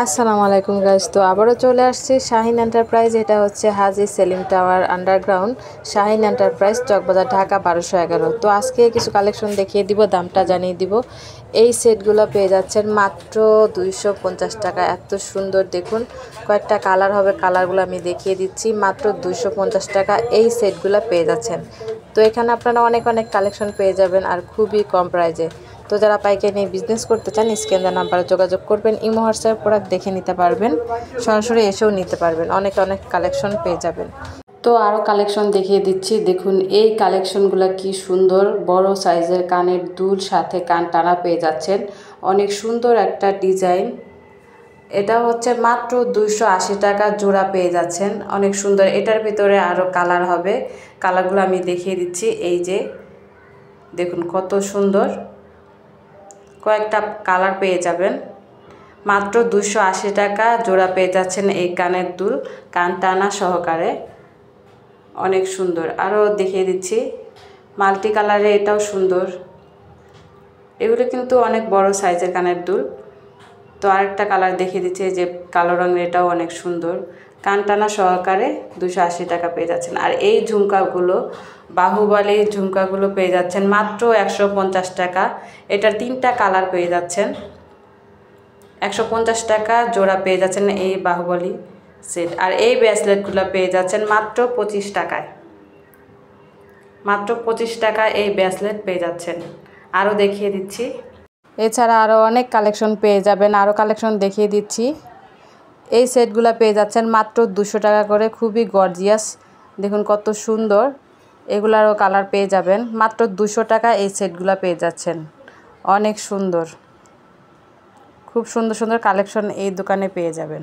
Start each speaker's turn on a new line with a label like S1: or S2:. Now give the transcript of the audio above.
S1: আসসালামু আলাইকুম গাইস। তো আবারও চলে আসছি শাহিন এন্টারপ্রাইজ। এটা হচ্ছে Haji Selim tower underground, Shahin enterprise, Chawkbazar, Dhaka 1211। তো আজকে কিছু কালেকশন দেখিয়ে দিব, দামটা জানিয়ে দিব। এই সেটগুলো পেয়ে যাচ্ছেন মাত্র 250 টাকা। এত সুন্দর, দেখুন কয়েকটা কালার হবে, কালারগুলো আমি দেখিয়ে দিচ্ছি। মাত্র 250 টাকা এই সেটগুলো পেয়ে যাচ্ছেন। তো এখানে আপনারা অনেক কালেকশন পেয়ে যাবেন আর খুবই কম প্রাইজে। তো যারা পাইকারি নিয়ে বিজনেস করতে চান, স্ক্রিনে নাম্বারে যোগাযোগ করবেন। ইমো হোয়াটসঅ্যাপ প্রোডাক্ট দেখে নিতে পারবেন, সরাসরি এসেও নিতে পারবেন। অনেক কালেকশন পেয়ে যাবেন। তো আরও কালেকশন দেখিয়ে দিচ্ছি। দেখুন এই কালেকশনগুলো কি সুন্দর, বড় সাইজের কানের দুল, সাথে কান টানা পেয়ে যাচ্ছেন। অনেক সুন্দর একটা ডিজাইন। এটা হচ্ছে মাত্র 280 টাকা জোড়া পেয়ে যাচ্ছেন। অনেক সুন্দর। এটার ভিতরে আরও কালার হবে, কালারগুলো আমি দেখিয়ে দিচ্ছি। এই যে দেখুন কত সুন্দর, কয়েকটা কালার পেয়ে যাবেন। মাত্র 280 টাকা জোড়া পেয়ে যাচ্ছেন এই কানের দুল, কান টানা সহকারে। অনেক সুন্দর। আরও দেখিয়ে দিচ্ছি মাল্টি কালারে, এটাও সুন্দর। এগুলো কিন্তু অনেক বড় সাইজের কানের দুল। তো আরেকটা কালার দেখিয়ে দিচ্ছি, যে কালো রঙের, এটাও অনেক সুন্দর। কান টানা সহকারে 280 টাকা পেয়ে যাচ্ছেন। আর এই ঝুমকাগুলো, বাহুবলী ঝুমকাগুলো পেয়ে যাচ্ছেন মাত্র 150 টাকা। এটার 3টা কালার পেয়ে যাচ্ছেন। 150 টাকা জোড়া পেয়ে যাচ্ছেন এই বাহুবলী সেট। আর এই ব্রেসলেটগুলো পেয়ে যাচ্ছেন মাত্র 25 টাকায়। মাত্র 25 টাকা এই ব্রেসলেট পেয়ে যাচ্ছেন। আরও দেখিয়ে দিচ্ছি। এছাড়া আরও অনেক কালেকশন পেয়ে যাবেন, আরও কালেকশন দেখিয়ে দিচ্ছি। এই সেটগুলো পেয়ে যাচ্ছেন মাত্র 200 টাকা করে, খুবই গর্জিয়াস। দেখুন কত সুন্দর। এগুলারও কালার পেয়ে যাবেন। মাত্র 200 টাকা এই সেটগুলো পেয়ে যাচ্ছেন। অনেক সুন্দর, খুব সুন্দর কালেকশন এই দোকানে পেয়ে যাবেন।